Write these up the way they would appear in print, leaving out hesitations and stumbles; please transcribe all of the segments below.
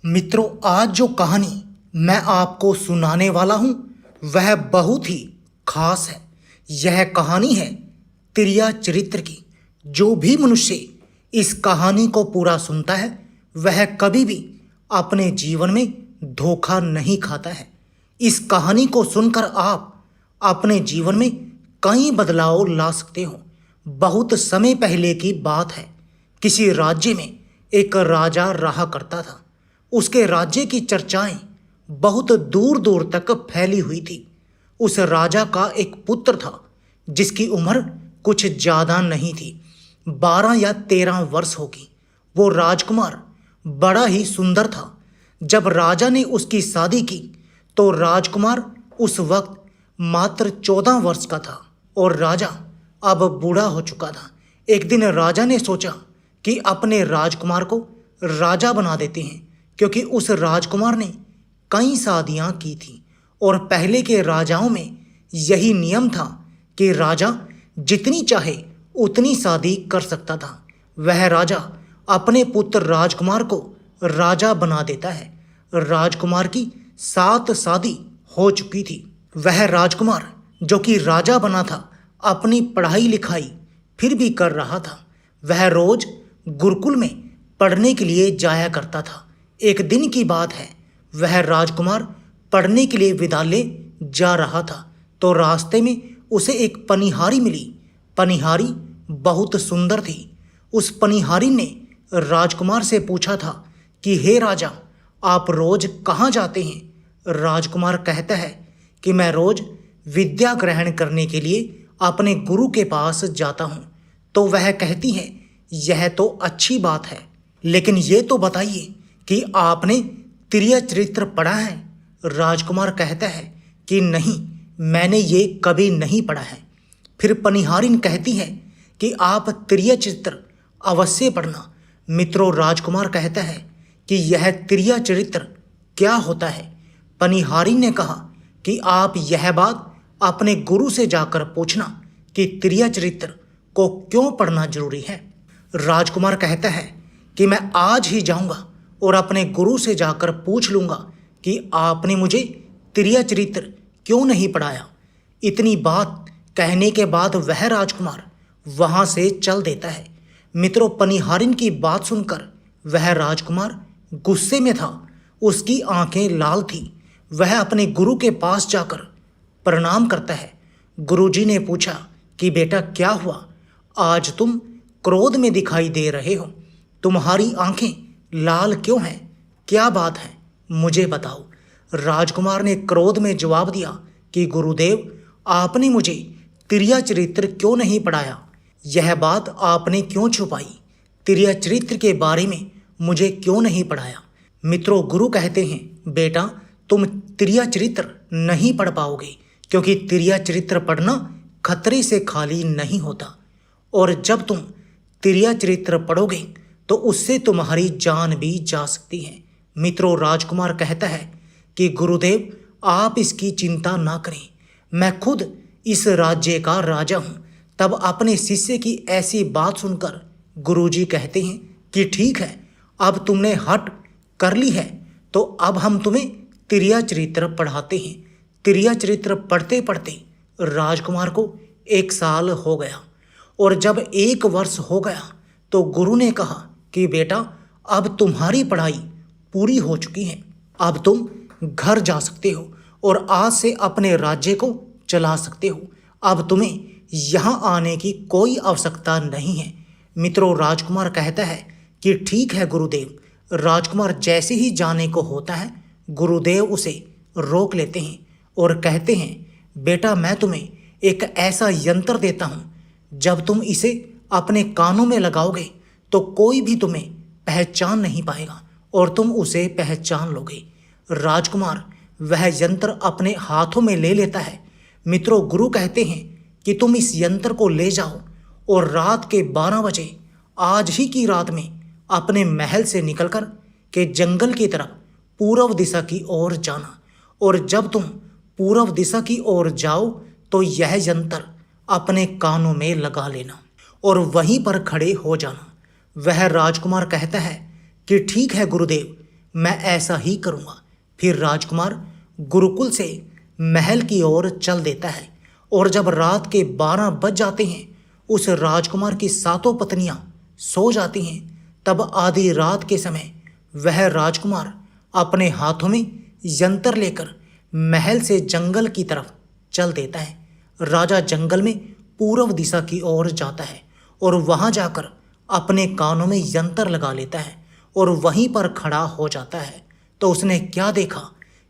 मित्रों, आज जो कहानी मैं आपको सुनाने वाला हूं वह बहुत ही खास है। यह कहानी है तिरिया चरित्र की। जो भी मनुष्य इस कहानी को पूरा सुनता है वह कभी भी अपने जीवन में धोखा नहीं खाता है। इस कहानी को सुनकर आप अपने जीवन में कई बदलाव ला सकते हो। बहुत समय पहले की बात है। किसी राज्य में एक राजा रहा करता था। उसके राज्य की चर्चाएं बहुत दूर दूर तक फैली हुई थी। उस राजा का एक पुत्र था जिसकी उम्र कुछ ज्यादा नहीं थी, 12 या 13 वर्ष होगी। वो राजकुमार बड़ा ही सुंदर था। जब राजा ने उसकी शादी की तो राजकुमार उस वक्त मात्र 14 वर्ष का था और राजा अब बूढ़ा हो चुका था। एक दिन राजा ने सोचा कि अपने राजकुमार को राजा बना देते हैं, क्योंकि उस राजकुमार ने कई शादियां की थी और पहले के राजाओं में यही नियम था कि राजा जितनी चाहे उतनी शादी कर सकता था। वह राजा अपने पुत्र राजकुमार को राजा बना देता है। राजकुमार की 7 शादी हो चुकी थी। वह राजकुमार जो कि राजा बना था अपनी पढ़ाई लिखाई फिर भी कर रहा था। वह रोज गुरुकुल में पढ़ने के लिए जाया करता था। एक दिन की बात है, वह राजकुमार पढ़ने के लिए विद्यालय जा रहा था तो रास्ते में उसे एक पनिहारी मिली। पनिहारी बहुत सुंदर थी। उस पनिहारी ने राजकुमार से पूछा था कि हे राजा, आप रोज कहाँ जाते हैं? राजकुमार कहता है कि मैं रोज विद्या ग्रहण करने के लिए अपने गुरु के पास जाता हूँ। तो वह कहती है, यह तो अच्छी बात है, लेकिन ये तो बताइए कि आपने तिरिया चरित्र पढ़ा है? राजकुमार कहता है कि नहीं, मैंने ये कभी नहीं पढ़ा है। फिर पनिहारिन कहती है कि आप तिरिया चरित्र अवश्य पढ़ना। मित्रों, राजकुमार कहता है कि यह तिरिया चरित्र क्या होता है? पनिहारिन ने कहा कि आप यह बात अपने गुरु से जाकर पूछना कि तिरिया चरित्र को क्यों पढ़ना जरूरी है। राजकुमार कहता है कि मैं आज ही जाऊंगा और अपने गुरु से जाकर पूछ लूंगा कि आपने मुझे तिरिया चरित्र क्यों नहीं पढ़ाया। इतनी बात कहने के बाद वह राजकुमार वहां से चल देता है। मित्रों, पनिहारिन की बात सुनकर वह राजकुमार गुस्से में था। उसकी आंखें लाल थी। वह अपने गुरु के पास जाकर प्रणाम करता है। गुरुजी ने पूछा कि बेटा, क्या हुआ? आज तुम क्रोध में दिखाई दे रहे हो। तुम्हारी आंखें लाल क्यों हैं? क्या बात है, मुझे बताओ। राजकुमार ने क्रोध में जवाब दिया कि गुरुदेव, आपने मुझे तिरिया चरित्र क्यों नहीं पढ़ाया? यह बात आपने क्यों छुपाई? तिरिया चरित्र के बारे में मुझे क्यों नहीं पढ़ाया? मित्रों, गुरु कहते हैं, बेटा, तुम तिरिया चरित्र नहीं पढ़ पाओगे, क्योंकि तिरिया चरित्र पढ़ना खतरे से खाली नहीं होता। और जब तुम तिरिया चरित्र पढ़ोगे तो उससे तुम्हारी जान भी जा सकती है। मित्रों, राजकुमार कहता है कि गुरुदेव, आप इसकी चिंता ना करें, मैं खुद इस राज्य का राजा हूँ। तब अपने शिष्य की ऐसी बात सुनकर गुरुजी कहते हैं कि ठीक है, अब तुमने हट कर ली है तो अब हम तुम्हें तिरिया चरित्र पढ़ाते हैं। तिरिया चरित्र पढ़ते पढ़ते राजकुमार को 1 साल हो गया और जब 1 वर्ष हो गया तो गुरु ने कहा कि बेटा, अब तुम्हारी पढ़ाई पूरी हो चुकी है। अब तुम घर जा सकते हो और आज से अपने राज्य को चला सकते हो। अब तुम्हें यहाँ आने की कोई आवश्यकता नहीं है। मित्रों, राजकुमार कहता है कि ठीक है गुरुदेव। राजकुमार जैसे ही जाने को होता है, गुरुदेव उसे रोक लेते हैं और कहते हैं, बेटा, मैं तुम्हें एक ऐसा यंत्र देता हूँ, जब तुम इसे अपने कानों में लगाओगे तो कोई भी तुम्हें पहचान नहीं पाएगा और तुम उसे पहचान लोगे। राजकुमार वह यंत्र अपने हाथों में ले लेता है। मित्रों, गुरु कहते हैं कि तुम इस यंत्र को ले जाओ और रात के 12 बजे, आज ही की रात में, अपने महल से निकलकर के जंगल की तरफ पूर्व दिशा की ओर जाना। और जब तुम पूर्व दिशा की ओर जाओ तो यह यंत्र अपने कानों में लगा लेना और वहीं पर खड़े हो जाना। वह राजकुमार कहता है कि ठीक है गुरुदेव, मैं ऐसा ही करूँगा। फिर राजकुमार गुरुकुल से महल की ओर चल देता है और जब रात के 12 बज जाते हैं, उस राजकुमार की सातों पत्नियां सो जाती हैं, तब आधी रात के समय वह राजकुमार अपने हाथों में यंत्र लेकर महल से जंगल की तरफ चल देता है। राजा जंगल में पूर्व दिशा की ओर जाता है और वहां जाकर अपने कानों में यंत्र लगा लेता है और वहीं पर खड़ा हो जाता है। तो उसने क्या देखा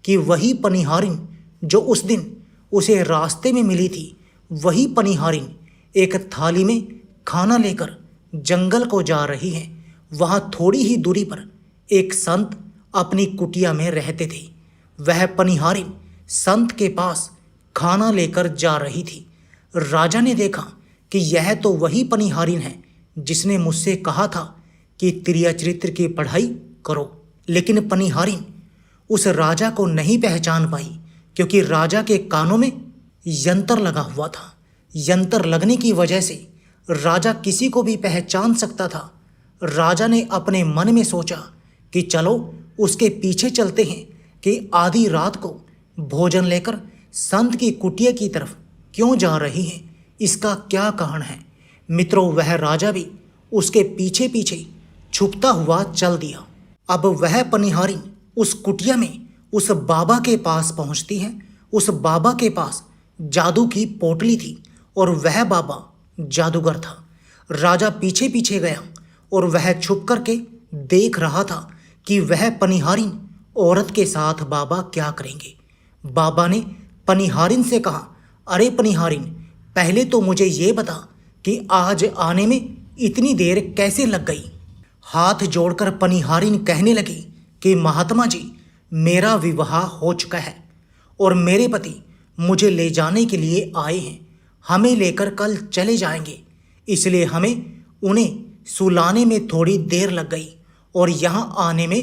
कि वही पनिहारिन जो उस दिन उसे रास्ते में मिली थी, वही पनिहारिन एक थाली में खाना लेकर जंगल को जा रही है। वहाँ थोड़ी ही दूरी पर एक संत अपनी कुटिया में रहते थे। वह पनिहारिन संत के पास खाना लेकर जा रही थी। राजा ने देखा कि यह तो वही पनिहारिन है जिसने मुझसे कहा था कि त्रिया चरित्र की पढ़ाई करो। लेकिन पनिहारिन उस राजा को नहीं पहचान पाई, क्योंकि राजा के कानों में यंत्र लगा हुआ था। यंत्र लगने की वजह से राजा किसी को भी पहचान सकता था। राजा ने अपने मन में सोचा कि चलो उसके पीछे चलते हैं कि आधी रात को भोजन लेकर संत की कुटिया की तरफ क्यों जा रही है, इसका क्या कारण है। मित्रों, वह राजा भी उसके पीछे पीछे छुपता हुआ चल दिया। अब वह पनिहारिन उस कुटिया में उस बाबा के पास पहुंचती है। उस बाबा के पास जादू की पोटली थी और वह बाबा जादूगर था। राजा पीछे पीछे गया और वह छुप करके देख रहा था कि वह पनिहारिन औरत के साथ बाबा क्या करेंगे। बाबा ने पनिहारिन से कहा, अरे पनिहारिन, पहले तो मुझे ये बता कि आज आने में इतनी देर कैसे लग गई। हाथ जोड़कर पनिहारिन कहने लगी कि महात्मा जी, मेरा विवाह हो चुका है और मेरे पति मुझे ले जाने के लिए आए हैं। हमें लेकर कल चले जाएंगे, इसलिए हमें उन्हें सुलाने में थोड़ी देर लग गई और यहाँ आने में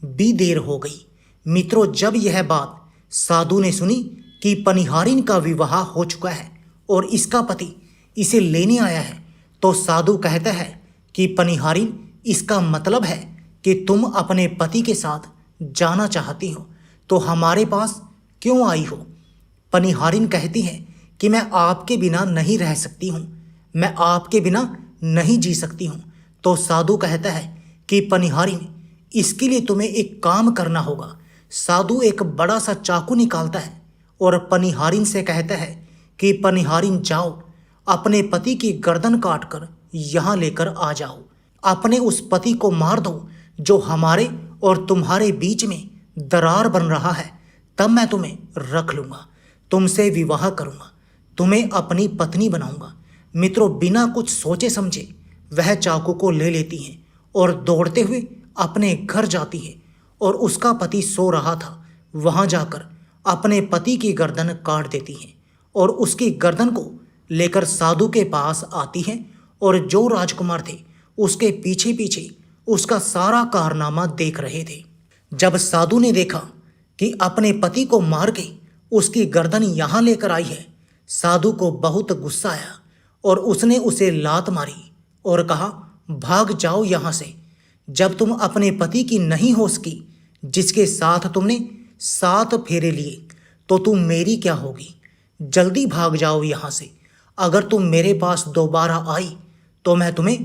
भी देर हो गई। मित्रों, जब यह बात साधु ने सुनी कि पनिहारिन का विवाह हो चुका है और इसका पति इसे लेने आया है, तो साधु कहता है कि पनिहारिन, इसका मतलब है कि तुम अपने पति के साथ जाना चाहती हो, तो हमारे पास क्यों आई हो। पनिहारिन कहती है कि मैं आपके बिना नहीं रह सकती हूँ, मैं आपके बिना नहीं जी सकती हूँ। तो साधु कहता है कि पनिहारिन, इसके लिए तुम्हें एक काम करना होगा। साधु एक बड़ा सा चाकू निकालता है और पनिहारिन से कहता है कि पनिहारिन, जाओ अपने पति की गर्दन काट कर यहाँ लेकर आ जाओ। अपने उस पति को मार दो जो हमारे और तुम्हारे बीच में दरार बन रहा है, तब मैं तुम्हें रख लूँगा, तुमसे विवाह करूँगा, तुम्हें अपनी पत्नी बनाऊँगा। मित्रों, बिना कुछ सोचे समझे वह चाकू को ले लेती हैं और दौड़ते हुए अपने घर जाती है और उसका पति सो रहा था, वहाँ जाकर अपने पति की गर्दन काट देती हैं और उसकी गर्दन को लेकर साधु के पास आती हैं और जो राजकुमार थे उसके पीछे पीछे उसका सारा कारनामा देख रहे थे। जब साधु ने देखा कि अपने पति को मार के उसकी गर्दन यहाँ लेकर आई है, साधु को बहुत गुस्सा आया और उसने उसे लात मारी और कहा, भाग जाओ यहाँ से। जब तुम अपने पति की नहीं हो सकी, जिसके साथ तुमने 7 फेरे लिए, तो तुम मेरी क्या होगी। जल्दी भाग जाओ यहाँ से। अगर तुम मेरे पास दोबारा आई तो मैं तुम्हें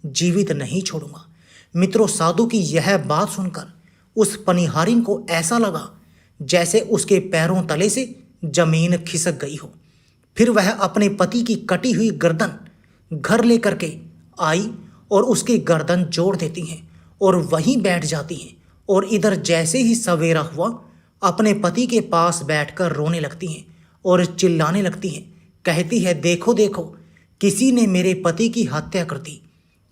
जीवित नहीं छोड़ूंगा। मित्रों, साधु की यह बात सुनकर उस पनिहारिन को ऐसा लगा जैसे उसके पैरों तले से जमीन खिसक गई हो। फिर वह अपने पति की कटी हुई गर्दन घर लेकर के आई और उसकी गर्दन जोड़ देती हैं और वहीं बैठ जाती हैं और इधर जैसे ही सवेरा हुआ, अपने पति के पास बैठकर रोने लगती हैं और चिल्लाने लगती हैं। कहती है, देखो देखो, किसी ने मेरे पति की हत्या कर दी।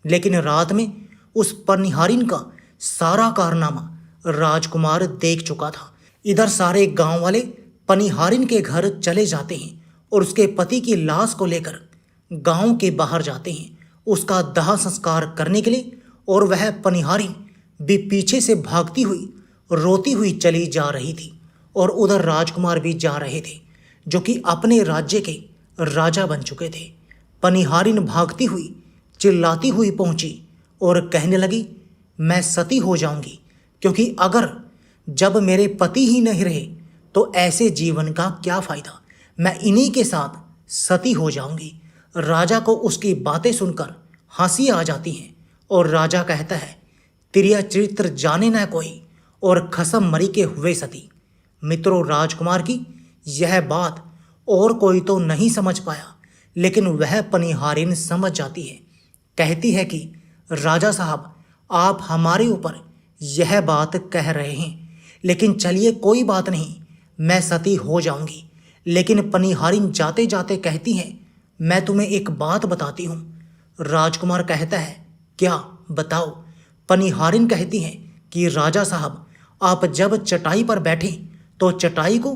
लेकिन रात में उस पनिहारिन का सारा कारनामा राजकुमार देख चुका था। इधर सारे गांव वाले पनिहारिन के घर चले जाते हैं और उसके पति की लाश को लेकर गांव के बाहर जाते हैं उसका दाह संस्कार करने के लिए। और वह पनिहारिन भी पीछे से भागती हुई रोती हुई चली जा रही थी और उधर राजकुमार भी जा रहे थे जो कि अपने राज्य के राजा बन चुके थे। पनिहारिन भागती हुई चिल्लाती हुई पहुंची और कहने लगी, मैं सती हो जाऊंगी, क्योंकि अगर जब मेरे पति ही नहीं रहे तो ऐसे जीवन का क्या फायदा। मैं इन्हीं के साथ सती हो जाऊंगी। राजा को उसकी बातें सुनकर हंसी आ जाती है और राजा कहता है, तिरिया चरित्र जाने न कोई और खसम मरी के हुए सती। मित्रों, राजकुमार की यह बात और कोई तो नहीं समझ पाया, लेकिन वह पनिहारिन समझ जाती है। कहती है कि राजा साहब, आप हमारे ऊपर यह बात कह रहे हैं, लेकिन चलिए कोई बात नहीं, मैं सती हो जाऊंगी। लेकिन पनिहारिन जाते जाते कहती हैं, मैं तुम्हें एक बात बताती हूँ। राजकुमार कहता है, क्या, बताओ। पनिहारिन कहती हैं कि राजा साहब, आप जब चटाई पर बैठें तो चटाई को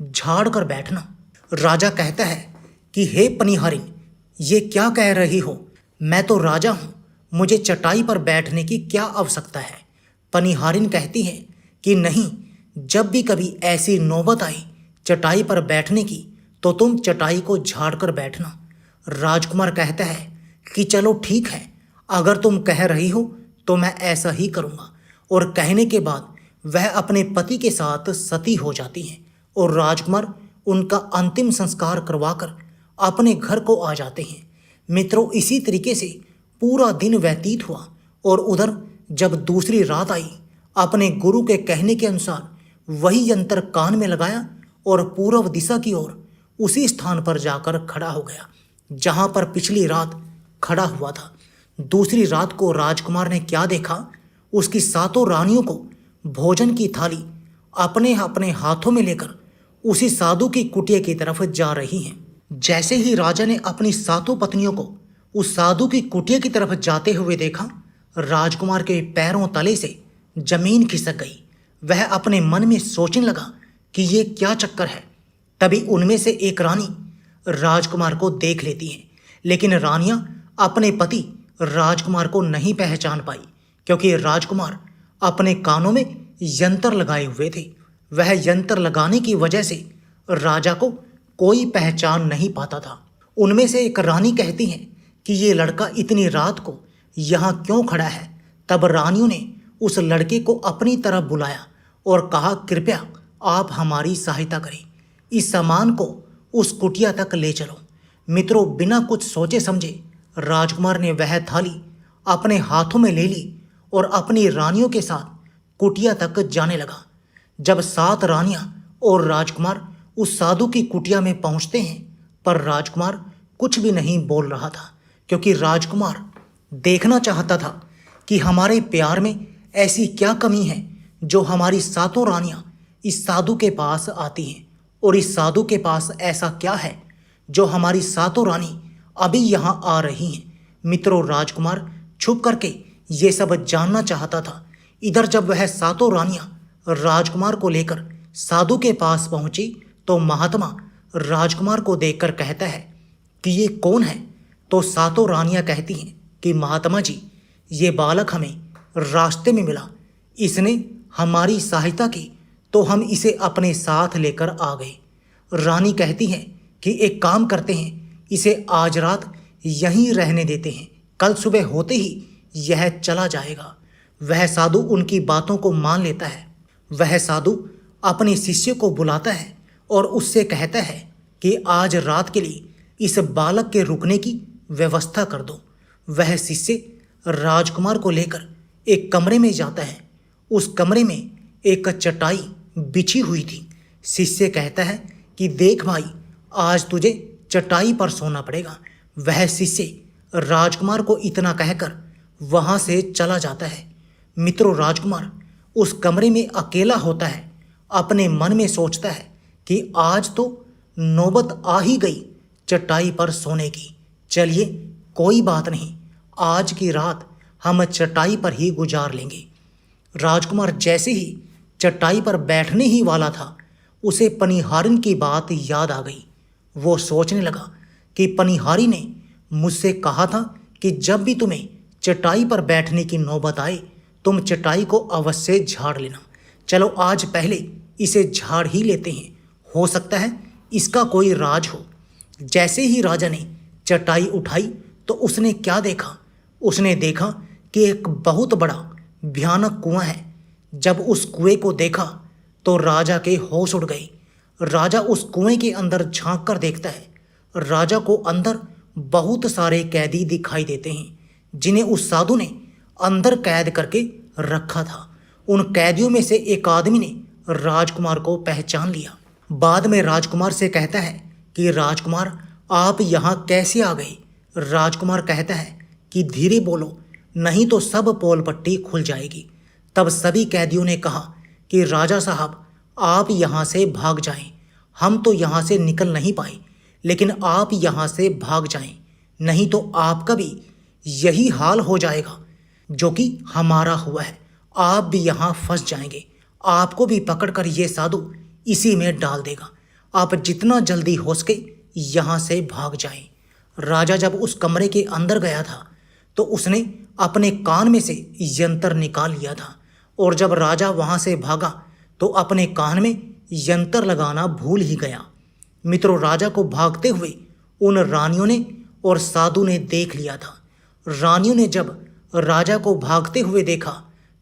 झाड़ कर बैठना। राजा कहता है कि हे पनिहारिन, ये क्या कह रही हो? मैं तो राजा हूँ, मुझे चटाई पर बैठने की क्या आवश्यकता है? पनिहारिन कहती है कि नहीं, जब भी कभी ऐसी नौबत आई चटाई पर बैठने की तो तुम चटाई को झाड़ कर बैठना। राजकुमार कहता है कि चलो ठीक है, अगर तुम कह रही हो तो मैं ऐसा ही करूँगा। और कहने के बाद वह अपने पति के साथ सती हो जाती हैं और राजकुमार उनका अंतिम संस्कार करवाकर अपने घर को आ जाते हैं। मित्रों, इसी तरीके से पूरा दिन व्यतीत हुआ और उधर जब दूसरी रात आई, अपने गुरु के कहने के अनुसार वही यंत्र कान में लगाया और पूर्व दिशा की ओर उसी स्थान पर जाकर खड़ा हो गया जहां पर पिछली रात खड़ा हुआ था। दूसरी रात को राजकुमार ने क्या देखा? उसकी सातों रानियों को भोजन की थाली अपने अपने हाथों में लेकर उसी साधु की कुटिया की तरफ जा रही हैं। जैसे ही राजा ने अपनी सातों पत्नियों को उस साधु की कुटिया की तरफ जाते हुए देखा, राजकुमार के पैरों तले से जमीन खिसक गई। वह अपने मन में सोचने लगा कि ये क्या चक्कर है। तभी उनमें से एक रानी राजकुमार को देख लेती है, लेकिन रानियां अपने पति राजकुमार को नहीं पहचान पाई, क्योंकि राजकुमार अपने कानों में यंत्र लगाए हुए थे। वह यंत्र लगाने की वजह से राजा को कोई पहचान नहीं पाता था। उनमें से एक रानी कहती है कि ये लड़का इतनी रात को यहाँ क्यों खड़ा है। तब रानियों ने उस लड़के को अपनी तरफ बुलाया और कहा, कृपया आप हमारी सहायता करें, इस सामान को उस कुटिया तक ले चलो। मित्रों, बिना कुछ सोचे समझे राजकुमार ने वह थाली अपने हाथों में ले ली और अपनी रानियों के साथ कुटिया तक जाने लगा। जब 7 रानियां और राजकुमार उस साधु की कुटिया में पहुंचते हैं, पर राजकुमार कुछ भी नहीं बोल रहा था, क्योंकि राजकुमार देखना चाहता था कि हमारे प्यार में ऐसी क्या कमी है जो हमारी सातों रानियां इस साधु के पास आती हैं, और इस साधु के पास ऐसा क्या है जो हमारी सातों रानी अभी यहाँ आ रही हैं। मित्रों, राजकुमार छुप करके ये सब जानना चाहता था। इधर जब वह सातों रानियां राजकुमार को लेकर साधु के पास पहुंची तो महात्मा राजकुमार को देखकर कहता है कि ये कौन है। तो सातों रानियां कहती हैं कि महात्मा जी, ये बालक हमें रास्ते में मिला, इसने हमारी सहायता की तो हम इसे अपने साथ लेकर आ गए। रानी कहती हैं कि एक काम करते हैं, इसे आज रात यहीं रहने देते हैं, कल सुबह होते ही यह चला जाएगा। वह साधु उनकी बातों को मान लेता है। वह साधु अपने शिष्य को बुलाता है और उससे कहता है कि आज रात के लिए इस बालक के रुकने की व्यवस्था कर दो। वह शिष्य राजकुमार को लेकर एक कमरे में जाता है। उस कमरे में एक चटाई बिछी हुई थी। शिष्य कहता है कि देख भाई, आज तुझे चटाई पर सोना पड़ेगा। वह शिष्य राजकुमार को इतना कहकर वहाँ से चला जाता है। मित्रों, राजकुमार उस कमरे में अकेला होता है। अपने मन में सोचता है कि आज तो नौबत आ ही गई चटाई पर सोने की। चलिए कोई बात नहीं, आज की रात हम चटाई पर ही गुजार लेंगे। राजकुमार जैसे ही चटाई पर बैठने ही वाला था, उसे पनिहारिन की बात याद आ गई। वो सोचने लगा कि पनिहारी ने मुझसे कहा था कि जब भी तुम्हें चटाई पर बैठने की नौबत आए तुम चटाई को अवश्य झाड़ लेना। चलो आज पहले इसे झाड़ ही लेते हैं, हो सकता है इसका कोई राज हो। जैसे ही राजा ने चटाई उठाई तो उसने क्या देखा? उसने देखा कि एक बहुत बड़ा भयानक कुआं है। जब उस कुएं को देखा तो राजा के होश उड़ गए। राजा उस कुएं के अंदर झांक कर देखता है। राजा को अंदर बहुत सारे कैदी दिखाई देते हैं जिन्हें उस साधु ने अंदर कैद करके रखा था। उन कैदियों में से एक आदमी ने राजकुमार को पहचान लिया। बाद में राजकुमार से कहता है कि राजकुमार, आप यहाँ कैसे आ गए? राजकुमार कहता है कि धीरे बोलो, नहीं तो सब पोल पट्टी खुल जाएगी। तब सभी कैदियों ने कहा कि राजा साहब, आप यहाँ से भाग जाएं। हम तो यहाँ से निकल नहीं पाए, लेकिन आप यहाँ से भाग जाएं, नहीं तो आपका भी यही हाल हो जाएगा जो कि हमारा हुआ है। आप भी यहाँ फंस जाएंगे। आपको भी पकड़कर ये साधु इसी में डाल देगा। आप जितना जल्दी हो सके यहाँ से भाग जाएं। राजा जब उस कमरे के अंदर गया था तो उसने अपने कान में से यंत्र निकाल लिया था, और जब राजा वहाँ से भागा तो अपने कान में यंत्र लगाना भूल ही गया। मित्रों, राजा को भागते हुए उन रानियों ने और साधु ने देख लिया था। रानियों ने जब राजा को भागते हुए देखा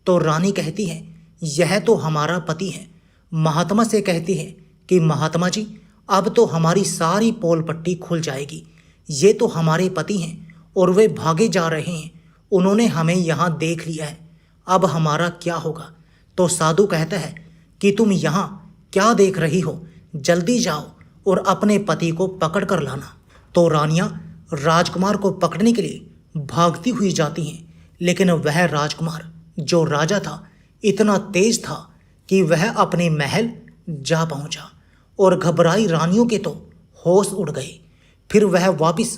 तो रानी कहती है, यह तो हमारा पति है। महात्मा से कहती है कि महात्मा जी, अब तो हमारी सारी पोल पट्टी खुल जाएगी। ये तो हमारे पति हैं और वे भागे जा रहे हैं। उन्होंने हमें यहाँ देख लिया है, अब हमारा क्या होगा? तो साधु कहता है कि तुम यहाँ क्या देख रही हो? जल्दी जाओ और अपने पति को पकड़ कर लाना। तो रानियाँ राजकुमार को पकड़ने के लिए भागती हुई जाती हैं, लेकिन वह राजकुमार जो राजा था इतना तेज था कि वह अपने महल जा पहुंचा, और घबराई रानियों के तो होश उड़ गए। फिर वह वापस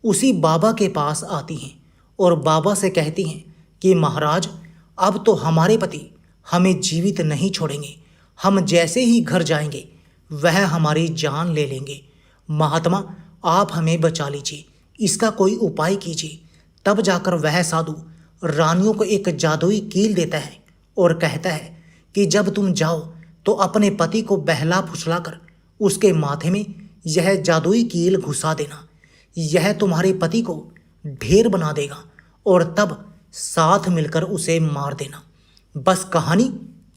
उसी बाबा के पास आती हैं और बाबा से कहती हैं कि महाराज, अब तो हमारे पति हमें जीवित नहीं छोड़ेंगे। हम जैसे ही घर जाएंगे वह हमारी जान ले लेंगे। महात्मा, आप हमें बचा लीजिए, इसका कोई उपाय कीजिए। तब जाकर वह साधु रानियों को एक जादुई कील देता है और कहता है कि जब तुम जाओ तो अपने पति को बहला फुसलाकर उसके माथे में यह जादुई कील घुसा देना। यह तुम्हारे पति को ढेर बना देगा और तब साथ मिलकर उसे मार देना। बस कहानी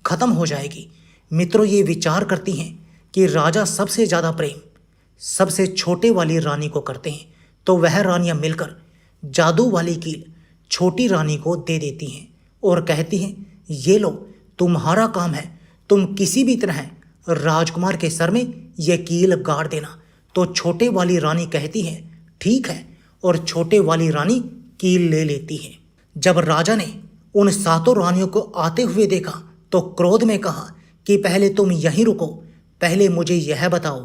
खत्म हो जाएगी। मित्रों, ये विचार करती हैं कि राजा सबसे ज़्यादा प्रेम सबसे छोटे वाली रानी को करते हैं, तो वह रानियां मिलकर जादू वाली कील छोटी रानी को दे देती हैं और कहती हैं, ये लो, तुम्हारा काम है, तुम किसी भी तरह राजकुमार के सर में यह कील गाड़ देना। तो छोटे वाली रानी कहती है, ठीक है, और छोटे वाली रानी कील ले लेती है। जब राजा ने उन सातों रानियों को आते हुए देखा तो क्रोध में कहा कि पहले तुम यहीं रुको, पहले मुझे यह बताओ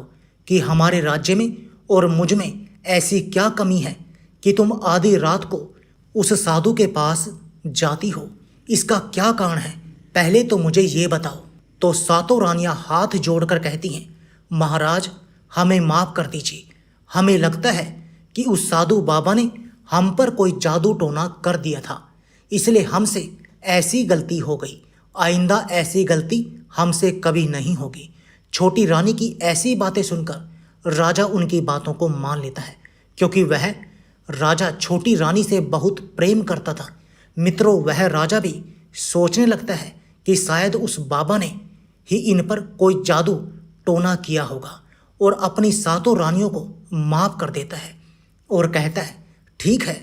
कि हमारे राज्य में और मुझ में ऐसी क्या कमी है कि तुम आधी रात को उस साधु के पास जाती हो? इसका क्या कारण है? पहले तो मुझे ये बताओ। तो सातों रानियां हाथ जोड़कर कहती हैं, महाराज, हमें माफ़ कर दीजिए। हमें लगता है कि उस साधु बाबा ने हम पर कोई जादू टोना कर दिया था, इसलिए हमसे ऐसी गलती हो गई। आइंदा ऐसी गलती हमसे कभी नहीं होगी। छोटी रानी की ऐसी बातें सुनकर राजा उनकी बातों को मान लेता है, क्योंकि वह राजा छोटी रानी से बहुत प्रेम करता था। मित्रों, वह राजा भी सोचने लगता है कि शायद उस बाबा ने ही इन पर कोई जादू टोना किया होगा, और अपनी सातों रानियों को माफ़ कर देता है और कहता है, ठीक है,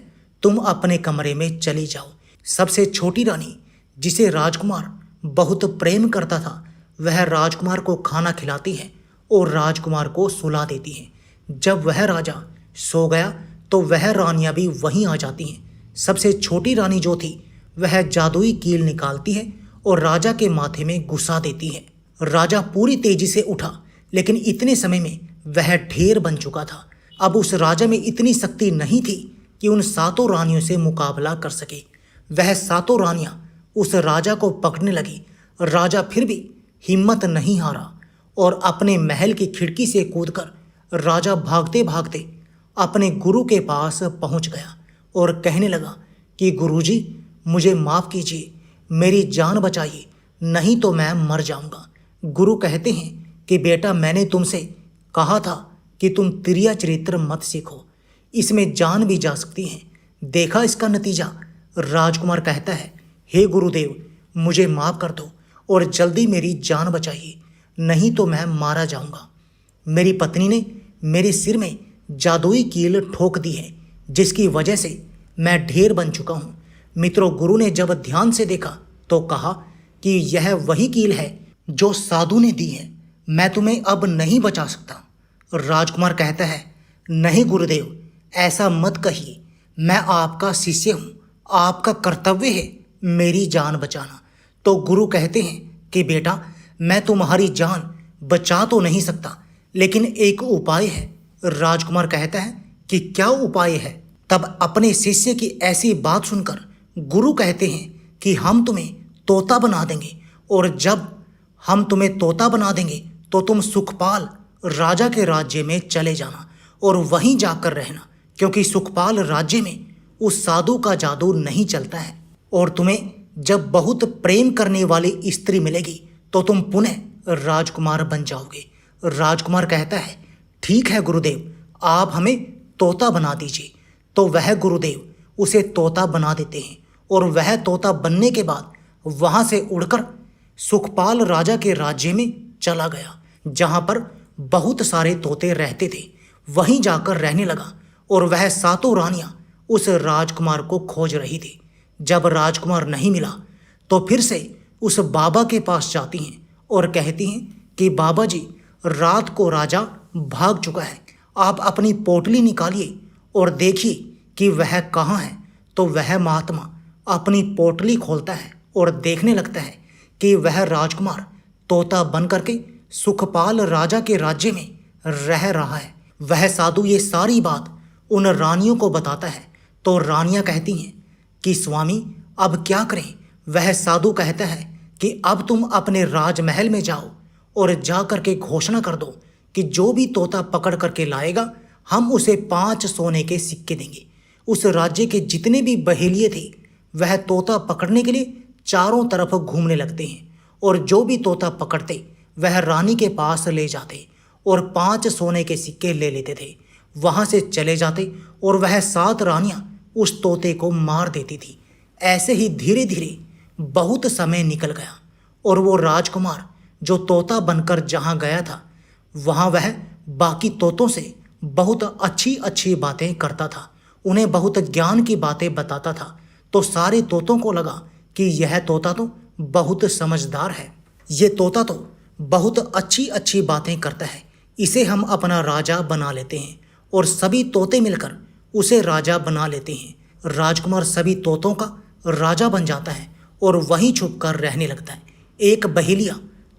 तुम अपने कमरे में चली जाओ। सबसे छोटी रानी, जिसे राजकुमार बहुत प्रेम करता था, वह राजकुमार को खाना खिलाती है और राजकुमार को सुला देती है। जब वह राजा सो गया तो वह रानियां भी वहीं आ जाती हैं। सबसे छोटी रानी जो थी वह जादुई कील निकालती है और राजा के माथे में घुसा देती है। राजा पूरी तेजी से उठा, लेकिन इतने समय में वह ढेर बन चुका था। अब उस राजा में इतनी शक्ति नहीं थी कि उन सातों रानियों से मुकाबला कर सके। वह सातों रानियां उस राजा को पकड़ने लगी। राजा फिर भी हिम्मत नहीं हारा और अपने महल की खिड़की से कूदकर राजा भागते भागते अपने गुरु के पास पहुंच गया और कहने लगा कि गुरुजी, मुझे माफ़ कीजिए, मेरी जान बचाइए, नहीं तो मैं मर जाऊंगा। गुरु कहते हैं कि बेटा, मैंने तुमसे कहा था कि तुम तिरिया चरित्र मत सीखो, इसमें जान भी जा सकती है। देखा इसका नतीजा? राजकुमार कहता है, हे गुरुदेव, मुझे माफ़ कर दो, और जल्दी मेरी जान बचाइए, नहीं तो मैं मारा जाऊंगा। मेरी पत्नी ने मेरे सिर में जादुई कील ठोक दी है, जिसकी वजह से मैं ढेर बन चुका हूँ। मित्रों, गुरु ने जब ध्यान से देखा तो कहा कि यह वही कील है जो साधु ने दी है, मैं तुम्हें अब नहीं बचा सकता। राजकुमार कहता है, नहीं गुरुदेव, ऐसा मत कहिए, मैं आपका शिष्य हूँ, आपका कर्तव्य है मेरी जान बचाना। तो गुरु कहते हैं कि बेटा, मैं तुम्हारी जान बचा तो नहीं सकता, लेकिन एक उपाय है। राजकुमार कहता है कि क्या उपाय है? तब अपने शिष्य की ऐसी बात सुनकर गुरु कहते हैं कि हम तुम्हें तोता बना देंगे, और जब हम तुम्हें तोता बना देंगे तो तुम सुखपाल राजा के राज्य में चले जाना और वहीं जाकर रहना, क्योंकि सुखपाल राज्य में उस साधु का जादू नहीं चलता है। और तुम्हें जब बहुत प्रेम करने वाली स्त्री मिलेगी तो तुम पुनः राजकुमार बन जाओगे। राजकुमार कहता है, ठीक है गुरुदेव, आप हमें तोता बना दीजिए। तो वह गुरुदेव उसे तोता बना देते हैं, और वह तोता बनने के बाद वहां से उड़कर सुखपाल राजा के राज्य में चला गया, जहां पर बहुत सारे तोते रहते थे। वहीं जाकर रहने लगा, और वह सातों रानियां उस राजकुमार को खोज रही थी। जब राजकुमार नहीं मिला तो फिर से उस बाबा के पास जाती हैं और कहती हैं कि बाबा जी, रात को राजा भाग चुका है, आप अपनी पोटली निकालिए और देखिए कि वह कहाँ है। तो वह महात्मा अपनी पोटली खोलता है और देखने लगता है कि वह राजकुमार तोता बन करके सुखपाल राजा के राज्य में रह रहा है। वह साधु ये सारी बात उन रानियों को बताता है। तो रानियां कहती हैं कि स्वामी, अब क्या करें? वह साधु कहता है कि अब तुम अपने राजमहल में जाओ और जा करके घोषणा कर दो कि जो भी तोता पकड़ करके लाएगा, हम उसे 5 सोने के सिक्के देंगे। उस राज्य के जितने भी बहेलिए थे, वह तोता पकड़ने के लिए चारों तरफ घूमने लगते हैं, और जो भी तोता पकड़ते वह रानी के पास ले जाते और 5 सोने के सिक्के ले लेते थे। वहां से चले जाते और वह 7 रानियां उस तोते को मार देती थी। ऐसे ही धीरे धीरे बहुत समय निकल गया, और वो राजकुमार जो तोता बनकर जहां गया था, वहां वह बाकी तोतों से बहुत अच्छी अच्छी बातें करता था, उन्हें बहुत ज्ञान की बातें बताता था। तो सारे तोतों को लगा कि यह तोता तो बहुत समझदार है, ये तोता तो बहुत अच्छी अच्छी बातें करता है, इसे हम अपना राजा बना लेते हैं। और सभी तोते मिलकर उसे राजा बना लेते हैं। राजकुमार सभी तोतों का राजा बन जाता है और वहीं छुपकर रहने लगता है। एक बहेलिया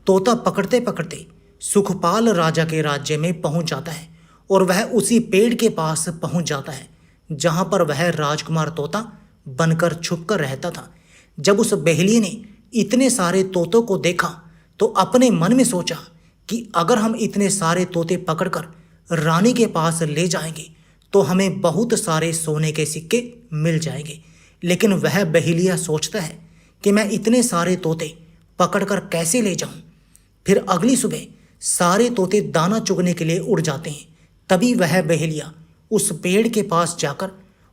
तोता पकड़ते पकड़ते सुखपाल राजा के राज्य में पहुंच जाता है, और वह उसी पेड़ के पास पहुंच जाता है जहां पर वह राजकुमार तोता बनकर छुपकर रहता था। जब उस बहेलिये ने इतने सारे तोतों को देखा तो अपने मन में सोचा कि अगर हम इतने सारे तोते पकड़कर रानी के पास ले जाएंगे तो हमें बहुत सारे सोने के सिक्के मिल जाएंगे। लेकिन वह बहेलिया सोचता है कि मैं इतने सारे तोते पकड़कर कैसे ले जाऊं। फिर अगली सुबह सारे तोते दाना चुगने के लिए उड़ जाते हैं। तभी वह बहेलिया उस पेड़ के पास जाकर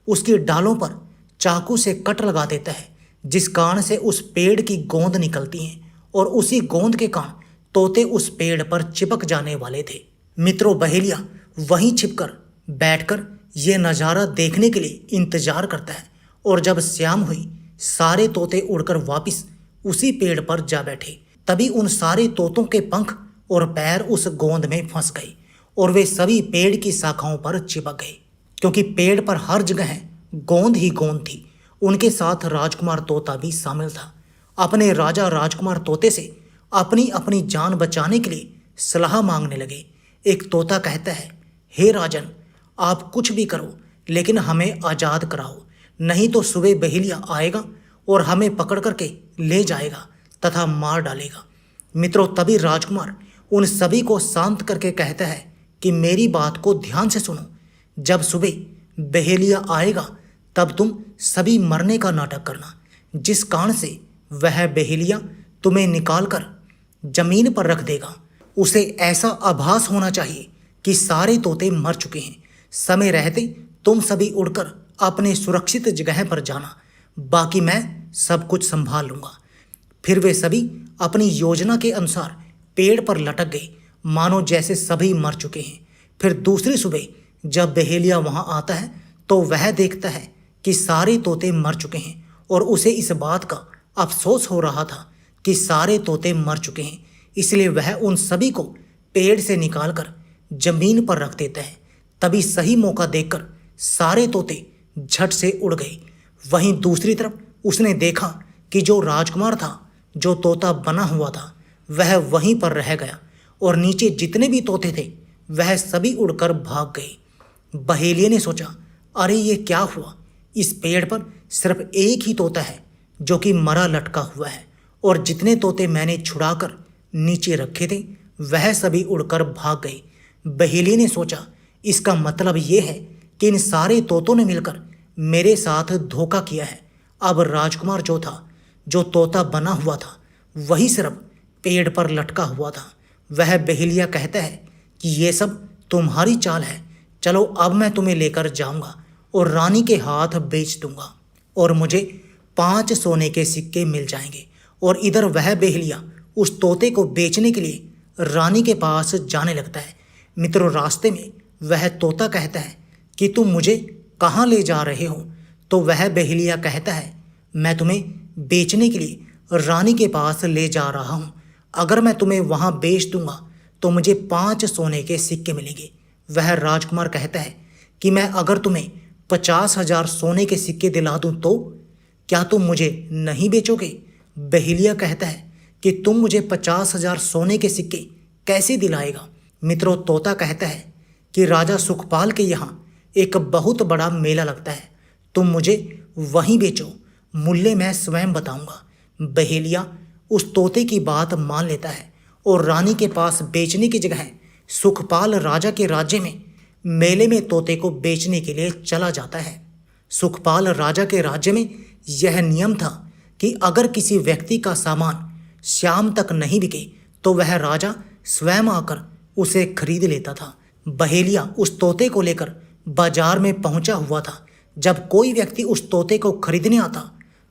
उसकी डालों पर चाकू से कट लगा देता है, जिस कारण से उस पेड़ की गोंद निकलती है, और उसी गोंद के कारण तोते उस पेड़ पर चिपक जाने वाले थे। मित्रों, बहेलिया वहीं छिपकर बैठकर यह नज़ारा देखने के लिए इंतजार करता है, और जब शाम हुई सारे तोते उड़कर वापस उसी पेड़ पर जा बैठे। तभी उन सारे तोतों के पंख और पैर उस गोंद में फंस गए और वे सभी पेड़ की शाखाओं पर चिपक गए, क्योंकि पेड़ पर हर जगह गोंद ही गोंद थी। उनके साथ राजकुमार तोता भी शामिल था। अपने राजा राजकुमार तोते से अपनी अपनी जान बचाने के लिए सलाह मांगने लगे। एक तोता कहता है, हे राजन, आप कुछ भी करो लेकिन हमें आज़ाद कराओ, नहीं तो सुबह बहेलिया आएगा और हमें पकड़ करके ले जाएगा तथा मार डालेगा। मित्रों, तभी राजकुमार उन सभी को शांत करके कहता है कि मेरी बात को ध्यान से सुनो। जब सुबह बहेलिया आएगा तब तुम सभी मरने का नाटक करना, जिस कारण से वह बहेलिया तुम्हें निकाल कर जमीन पर रख देगा। उसे ऐसा आभास होना चाहिए कि सारे तोते मर चुके हैं। समय रहते तुम सभी उड़कर अपने सुरक्षित जगह पर जाना, बाकी मैं सब कुछ संभाल लूंगा। फिर वे सभी अपनी योजना के अनुसार पेड़ पर लटक गए, मानो जैसे सभी मर चुके हैं। फिर दूसरी सुबह जब बहेलिया वहां आता है तो वह देखता है कि सारे तोते मर चुके हैं और उसे इस बात का अफसोस हो रहा था कि सारे तोते मर चुके हैं। इसलिए वह उन सभी को पेड़ से निकालकर जमीन पर रख देता है। तभी सही मौका देखकर सारे तोते झट से उड़ गए। वहीं दूसरी तरफ उसने देखा कि जो राजकुमार था, जो तोता बना हुआ था, वह वहीं पर रह गया और नीचे जितने भी तोते थे वह सभी उड़कर भाग गए। बहेलिये ने सोचा, अरे ये क्या हुआ, इस पेड़ पर सिर्फ एक ही तोता है जो कि मरा लटका हुआ है और जितने तोते मैंने छुड़ाकर नीचे रखे थे वह सभी उड़कर भाग गए। बहेलिये ने सोचा, इसका मतलब ये है कि इन सारे तोतों ने मिलकर मेरे साथ धोखा किया है। अब राजकुमार जो था, जो तोता बना हुआ था, वही सिर्फ पेड़ पर लटका हुआ था। वह बहेलिया कहता है कि ये सब तुम्हारी चाल है, चलो अब मैं तुम्हें लेकर जाऊंगा और रानी के हाथ बेच दूंगा और मुझे 5 सोने के सिक्के मिल जाएंगे। और इधर वह बहेलिया उस तोते को बेचने के लिए रानी के पास जाने लगता है। मित्रों, रास्ते में वह तोता कहता है कि तुम मुझे कहाँ ले जा रहे हो? तो वह बहेलिया कहता है, मैं तुम्हें बेचने के लिए रानी के पास ले जा रहा हूँ। अगर मैं तुम्हें वहाँ बेच दूंगा तो मुझे 5 सोने के सिक्के मिलेंगे। वह राजकुमार कहता है कि मैं अगर तुम्हें 50,000 सोने के सिक्के दिला दूं तो क्या तुम मुझे नहीं बेचोगे? बहेलिया कहता है कि तुम मुझे 50,000 सोने के सिक्के कैसे दिलाएगा? मित्रों, तोता कहता है कि राजा सुखपाल के यहाँ एक बहुत बड़ा मेला लगता है, तुम मुझे वहीं बेचो, मूल्य मैं स्वयं बताऊंगा। बहेलिया उस तोते की बात मान लेता है और रानी के पास बेचने की जगह सुखपाल राजा के राज्य में मेले में तोते को बेचने के लिए चला जाता है। सुखपाल राजा के राज्य में यह नियम था कि अगर किसी व्यक्ति का सामान शाम तक नहीं बिके तो वह राजा स्वयं आकर उसे खरीद लेता था। बहेलिया उस तोते को लेकर बाजार में पहुंचा हुआ था। जब कोई व्यक्ति उस तोते को खरीदने आता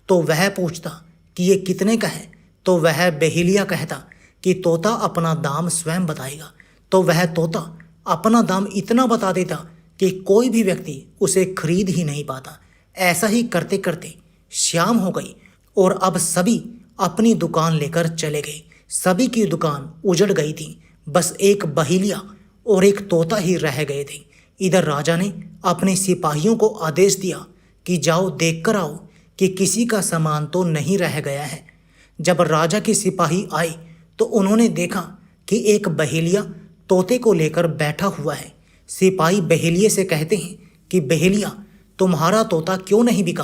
तो वह पूछता कि ये कितने का है, तो वह बहेलिया कहता कि तोता अपना दाम स्वयं बताएगा। तो वह तोता अपना दाम इतना बता देता कि कोई भी व्यक्ति उसे खरीद ही नहीं पाता। ऐसा ही करते करते शाम हो गई और अब सभी अपनी दुकान लेकर चले गए। सभी की दुकान उजड़ गई थी, बस एक बहेलिया और एक तोता ही रह गए थे। इधर राजा ने अपने सिपाहियों को आदेश दिया कि जाओ देख कर आओ कि किसी का सामान तो नहीं रह गया है। जब राजा के सिपाही आए तो उन्होंने देखा कि एक बहेलिया तोते को लेकर बैठा हुआ है। सिपाही बहेलिये से कहते हैं कि बहेलिया, तुम्हारा तोता क्यों नहीं बिका?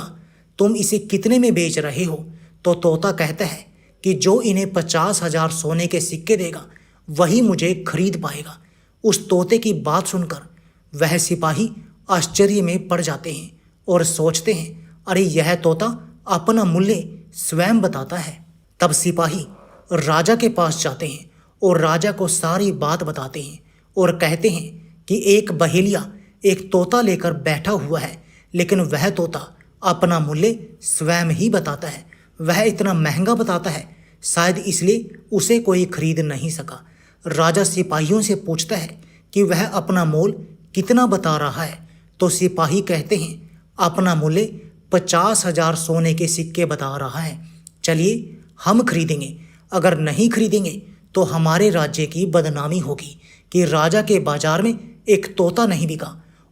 तुम इसे कितने में बेच रहे हो? तो तोता कहता है कि जो इन्हें 50,000 सोने के सिक्के देगा वही मुझे खरीद पाएगा। उस तोते की बात सुनकर वह सिपाही आश्चर्य में पड़ जाते हैं और सोचते हैं, अरे यह तोता अपना मूल्य स्वयं बताता है। तब सिपाही राजा के पास जाते हैं और राजा को सारी बात बताते हैं और कहते हैं कि एक बहेलिया एक तोता लेकर बैठा हुआ है, लेकिन वह तोता अपना मूल्य स्वयं ही बताता है। वह इतना महंगा बताता है, शायद इसलिए उसे कोई खरीद नहीं सका। राजा सिपाहियों से पूछता है कि वह अपना मोल कितना बता रहा है। तो सिपाही कहते हैं, अपना मूल्य 50,000 सोने के सिक्के बता रहा है। चलिए हम खरीदेंगे, अगर नहीं खरीदेंगे तो हमारे राज्य की बदनामी होगी कि राजा के बाजार में एक तोता नहीं बिका।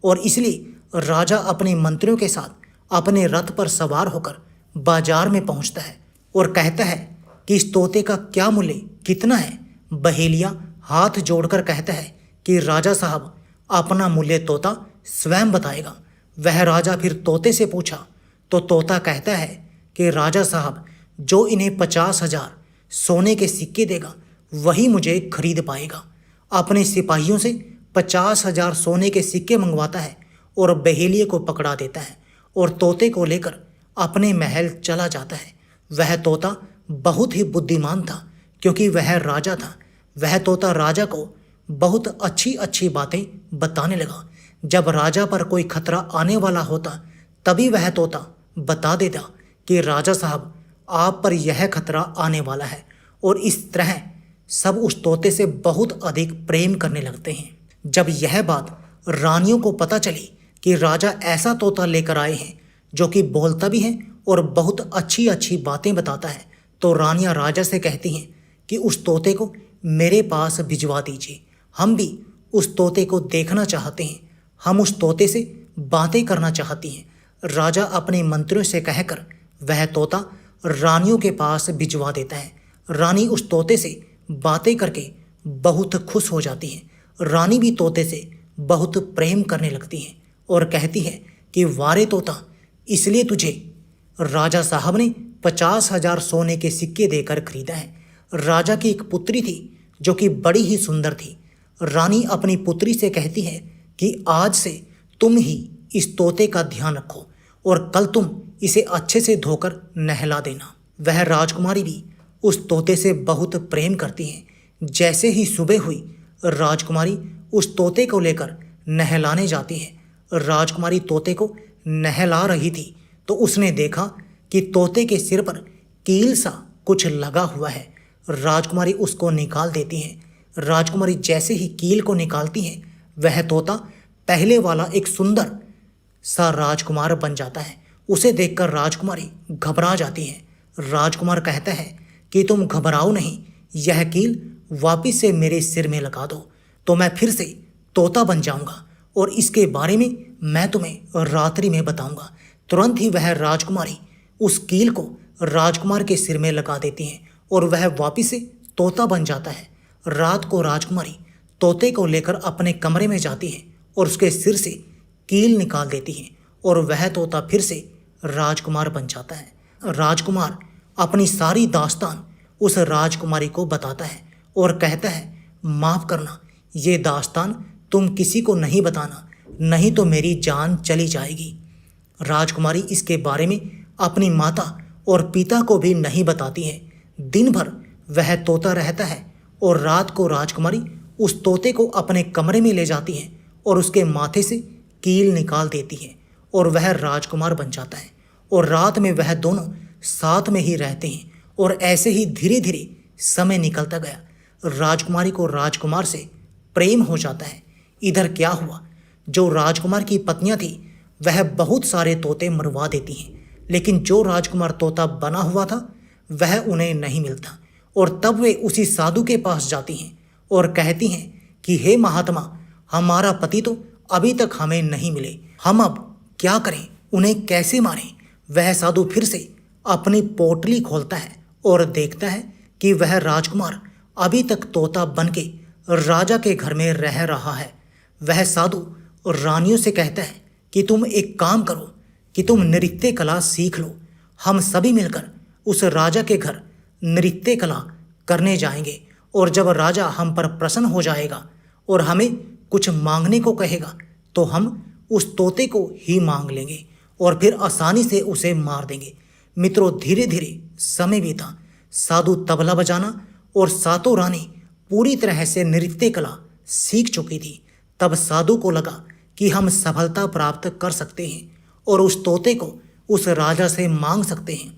और इसलिए राजा अपने मंत्रियों के साथ अपने रथ पर सवार होकर बाजार में पहुंचता है और कहता है कि इस तोते का क्या मूल्य कितना है। बहेलिया हाथ जोड़कर कहता है कि राजा साहब, अपना मूल्य तोता स्वयं बताएगा। वह राजा फिर तोते से पूछा तो तोता कहता है कि राजा साहब, जो इन्हें 50,000 सोने के सिक्के देगा वही मुझे खरीद पाएगा। अपने सिपाहियों से 50,000 सोने के सिक्के मंगवाता है और बहेलिये को पकड़ा देता है और तोते को लेकर अपने महल चला जाता है। वह तोता बहुत ही बुद्धिमान था क्योंकि वह राजा था। वह तोता राजा को बहुत अच्छी अच्छी बातें बताने लगा। जब राजा पर कोई खतरा आने वाला होता तभी वह तोता बता देता कि राजा साहब, आप पर यह खतरा आने वाला है और इस तरह सब उस तोते से बहुत अधिक प्रेम करने लगते हैं। जब यह बात रानियों को पता चली कि राजा ऐसा तोता लेकर आए हैं जो कि बोलता भी है और बहुत अच्छी अच्छी बातें बताता है, तो रानियां राजा से कहती हैं कि उस तोते को मेरे पास भिजवा दीजिए। हम भी उस तोते को देखना चाहते हैं, हम उस तोते से बातें करना चाहती हैं। राजा अपने मंत्रियों से कहकर वह तोता रानियों के पास भिजवा देता है। रानी उस तोते से बातें करके बहुत खुश हो जाती है। रानी भी तोते से बहुत प्रेम करने लगती है और कहती है कि वारे तोता, इसलिए तुझे राजा साहब ने 50,000 सोने के सिक्के देकर खरीदा है। राजा की एक पुत्री थी जो कि बड़ी ही सुंदर थी। रानी अपनी पुत्री से कहती है कि आज से तुम ही इस तोते का ध्यान रखो और कल तुम इसे अच्छे से धोकर नहला देना। वह राजकुमारी भी उस तोते से बहुत प्रेम करती है। जैसे ही सुबह हुई, राजकुमारी उस तोते को लेकर नहलाने जाती है। राजकुमारी तोते को नहला रही थी तो उसने देखा कि तोते के सिर पर कील सा कुछ लगा हुआ है। राजकुमारी उसको निकाल देती है। राजकुमारी जैसे ही कील को निकालती है, वह तोता पहले वाला एक सुंदर सा राजकुमार बन जाता है। उसे देखकर राजकुमारी घबरा जाती है। राजकुमार कहता है कि तुम घबराओ नहीं, यह कील वापिस से मेरे सिर में लगा दो तो मैं फिर से तोता बन जाऊंगा और इसके बारे में मैं तुम्हें रात्रि में बताऊंगा। तुरंत ही वह राजकुमारी उस कील को राजकुमार के सिर में लगा देती है और वह वापिस से तोता बन जाता है। रात को राजकुमारी तोते को लेकर अपने कमरे में जाती है और उसके सिर से कील निकाल देती है और वह तोता फिर से राजकुमार बन जाता है। राजकुमार अपनी सारी दास्तान उस राजकुमारी को बताता है और कहता है, माफ़ करना, ये दास्तान तुम किसी को नहीं बताना, नहीं तो मेरी जान चली जाएगी। राजकुमारी इसके बारे में अपनी माता और पिता को भी नहीं बताती है। दिन भर वह तोता रहता है और रात को राजकुमारी उस तोते को अपने कमरे में ले जाती है और उसके माथे से कील निकाल देती है और वह राजकुमार बन जाता है। और रात में वह दोनों साथ में ही रहते हैं और ऐसे ही धीरे धीरे समय निकलता गया। राजकुमारी को राजकुमार से प्रेम हो जाता है। इधर क्या हुआ, जो राजकुमार की पत्नियां थी वह बहुत सारे तोते मरवा देती हैं, लेकिन जो राजकुमार तोता बना हुआ था वह उन्हें नहीं मिलता। और तब वे उसी साधु के पास जाती हैं और कहती हैं कि हे महात्मा, हमारा पति तो अभी तक हमें नहीं मिले, हम अब क्या करें, उन्हें कैसे मारें। वह साधु फिर से अपनी पोटली खोलता है और देखता है कि वह राजकुमार अभी तक तोता बनके राजा के घर में रह रहा है। वह साधु रानियों से कहता है कि तुम एक काम करो कि तुम नृत्य कला सीख लो। हम सभी मिलकर उस राजा के घर नृत्य कला करने जाएंगे और जब राजा हम पर प्रसन्न हो जाएगा और हमें कुछ मांगने को कहेगा तो हम उस तोते को ही मांग लेंगे और फिर आसानी से उसे मार देंगे। मित्रों, धीरे धीरे समय बीता। साधु तबला बजाना और सातों रानी पूरी तरह से नृत्य कला सीख चुकी थी। तब साधु को लगा कि हम सफलता प्राप्त कर सकते हैं और उस तोते को उस राजा से मांग सकते हैं।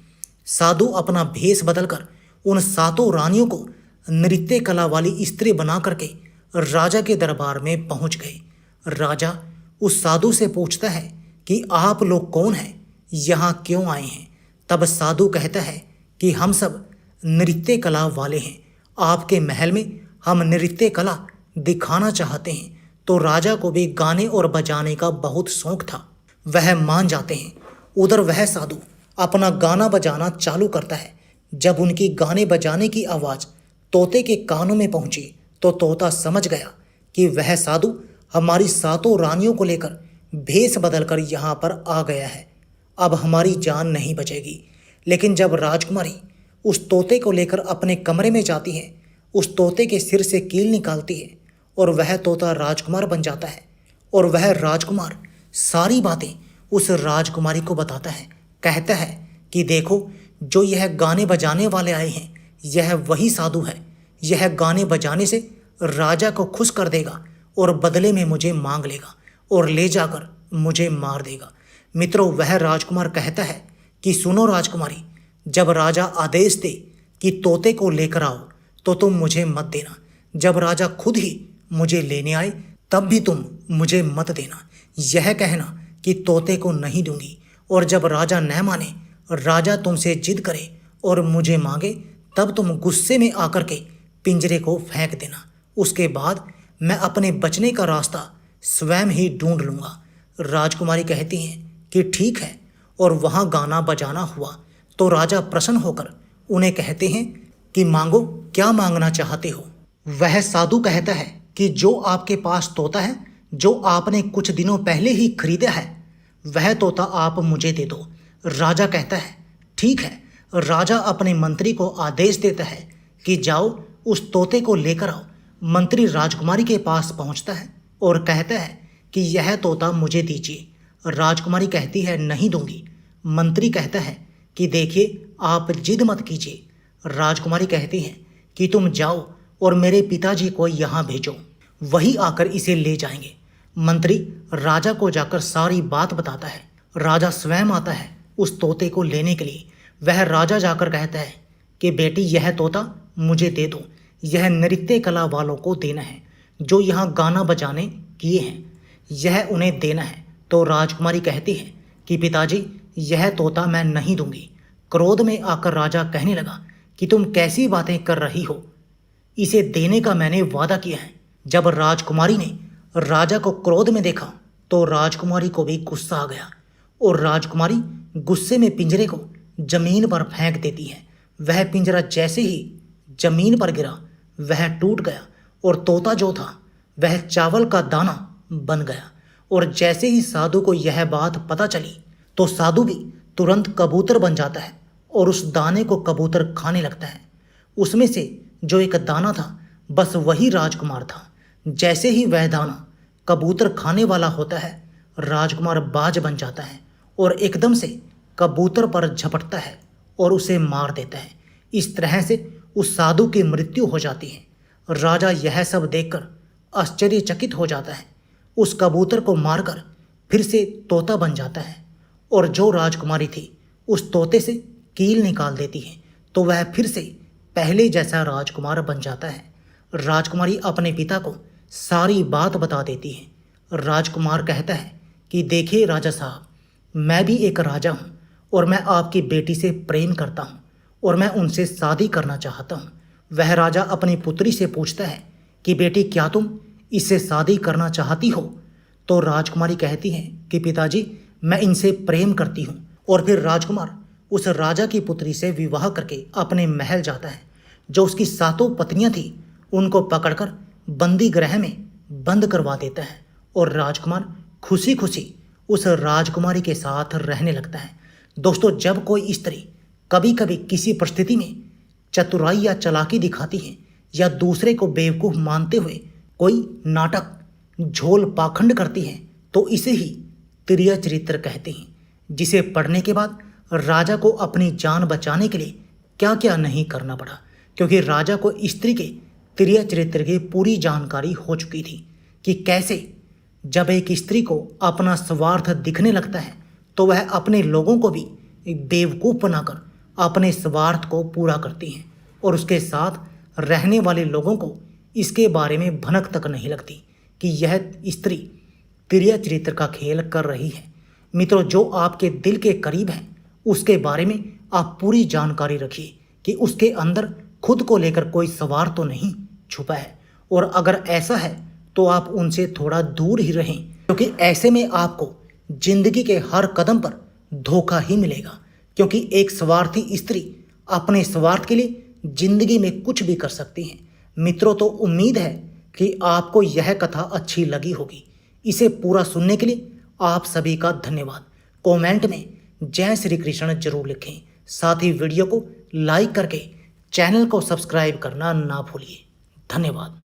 साधु अपना भेष बदलकर उन सातों रानियों को नृत्य कला वाली स्त्री बना करके राजा के दरबार में पहुंच गए। राजा उस साधु से पूछता है कि आप लोग कौन हैं, यहाँ क्यों आए हैं। तब साधु कहता है कि हम सब नृत्य कला वाले हैं, आपके महल में हम नृत्य कला दिखाना चाहते हैं। तो राजा को भी गाने और बजाने का बहुत शौक था, वह मान जाते हैं। उधर वह साधु अपना गाना बजाना चालू करता है। जब उनकी गाने बजाने की आवाज़ तोते के कानों में पहुंची तो तोता समझ गया कि वह साधु हमारी सातों रानियों को लेकर भेष बदलकर यहाँ पर आ गया है, अब हमारी जान नहीं बचेगी। लेकिन जब राजकुमारी उस तोते को लेकर अपने कमरे में जाती है, उस तोते के सिर से कील निकालती है और वह तोता राजकुमार बन जाता है और वह राजकुमार सारी बातें उस राजकुमारी को बताता है। कहता है कि देखो, जो यह गाने बजाने वाले आए हैं यह वही साधु है। यह गाने बजाने से राजा को खुश कर देगा और बदले में मुझे मांग लेगा और ले जाकर मुझे मार देगा। मित्रों, वह राजकुमार कहता है कि सुनो राजकुमारी, जब राजा आदेश दे कि तोते को लेकर आओ तो तुम मुझे मत देना। जब राजा खुद ही मुझे लेने आए तब भी तुम मुझे मत देना। यह कहना कि तोते को नहीं दूंगी, और जब राजा न माने, राजा तुमसे जिद करे और मुझे मांगे, तब तुम गुस्से में आकर के पिंजरे को फेंक देना। उसके बाद मैं अपने बचने का रास्ता स्वयं ही ढूंढ लूँगा। राजकुमारी कहती हैं कि ठीक है, और वहाँ गाना बजाना हुआ तो राजा प्रसन्न होकर उन्हें कहते हैं कि मांगो, क्या मांगना चाहते हो। वह साधु कहता है कि जो आपके पास तोता है, जो आपने कुछ दिनों पहले ही खरीदा है, वह तोता आप मुझे दे दो। राजा कहता है ठीक है। राजा अपने मंत्री को आदेश देता है कि जाओ उस तोते को लेकर आओ। मंत्री राजकुमारी के पास पहुंचता है और कहता है कि यह तोता मुझे दीजिए। राजकुमारी कहती है नहीं दूंगी। मंत्री कहता है कि देखिए, आप जिद मत कीजिए। राजकुमारी कहती है कि तुम जाओ और मेरे पिताजी को यहाँ भेजो, वही आकर इसे ले जाएंगे। मंत्री राजा को जाकर सारी बात बताता है। राजा स्वयं आता है उस तोते को लेने के लिए। वह राजा जाकर कहता है कि बेटी, यह तोता मुझे दे दो। यह नृत्य कला वालों को देना है, जो यहाँ गाना बजाने किए हैं, यह उन्हें देना है। तो राजकुमारी कहती है कि पिताजी, यह तोता मैं नहीं दूंगी। क्रोध में आकर राजा कहने लगा कि तुम कैसी बातें कर रही हो, इसे देने का मैंने वादा किया है। जब राजकुमारी ने राजा को क्रोध में देखा तो राजकुमारी को भी गुस्सा आ गया, और राजकुमारी गुस्से में पिंजरे को जमीन पर फेंक देती है। वह पिंजरा जैसे ही जमीन पर गिरा, वह टूट गया, और तोता जो था वह चावल का दाना बन गया। और जैसे ही साधु को यह बात पता चली तो साधु भी तुरंत कबूतर बन जाता है और उस दाने को कबूतर खाने लगता है। उसमें से जो एक दाना था, बस वही राजकुमार था। जैसे ही वह दाना कबूतर खाने वाला होता है, राजकुमार बाज बन जाता है और एकदम से कबूतर पर झपटता है और उसे मार देता है। इस तरह से उस साधु की मृत्यु हो जाती है। राजा यह सब देखकर आश्चर्यचकित हो जाता है। उस कबूतर को मारकर फिर से तोता बन जाता है, और जो राजकुमारी थी उस तोते से कील निकाल देती है, तो वह फिर से पहले जैसा राजकुमार बन जाता है। राजकुमारी अपने पिता को सारी बात बता देती है। राजकुमार कहता है कि देखिए राजा साहब, मैं भी एक राजा हूँ और मैं आपकी बेटी से प्रेम करता हूँ और मैं उनसे शादी करना चाहता हूँ। वह राजा अपनी पुत्री से पूछता है कि बेटी, क्या तुम इससे शादी करना चाहती हो? तो राजकुमारी कहती है कि पिताजी, मैं इनसे प्रेम करती हूँ। और फिर राजकुमार उस राजा की पुत्री से विवाह करके अपने महल जाता है। जो उसकी 7 पत्नियां थी उनको पकड़कर बंदी गृह में बंद करवा देता है, और राजकुमार खुशी खुशी उस राजकुमारी के साथ रहने लगता है। दोस्तों, जब कोई स्त्री कभी कभी किसी परिस्थिति में चतुराई या चालाकी दिखाती है या दूसरे को बेवकूफ़ मानते हुए कोई नाटक, झोल, पाखंड करती है, तो इसे ही तिर्या चरित्र कहते हैं, जिसे पढ़ने के बाद राजा को अपनी जान बचाने के लिए क्या क्या नहीं करना पड़ा, क्योंकि राजा को स्त्री के तिर्या चरित्र की पूरी जानकारी हो चुकी थी कि कैसे जब एक स्त्री को अपना स्वार्थ दिखने लगता है तो वह अपने लोगों को भी बेवकूफ़ बनाकर अपने स्वार्थ को पूरा करती है, और उसके साथ रहने वाले लोगों को इसके बारे में भनक तक नहीं लगती कि यह स्त्री तिर्या चरित्र का खेल कर रही है। मित्रों, जो आपके दिल के करीब है उसके बारे में आप पूरी जानकारी रखिए कि उसके अंदर खुद को लेकर कोई स्वार्थ तो नहीं छुपा है, और अगर ऐसा है तो आप उनसे थोड़ा दूर ही रहें, क्योंकि ऐसे में आपको जिंदगी के हर कदम पर धोखा ही मिलेगा। क्योंकि एक स्वार्थी स्त्री अपने स्वार्थ के लिए जिंदगी में कुछ भी कर सकती है। मित्रों, तो उम्मीद है कि आपको यह कथा अच्छी लगी होगी। इसे पूरा सुनने के लिए आप सभी का धन्यवाद। कमेंट में जय श्री कृष्ण जरूर लिखें। साथ ही वीडियो को लाइक करके चैनल को सब्सक्राइब करना ना भूलिए। धन्यवाद।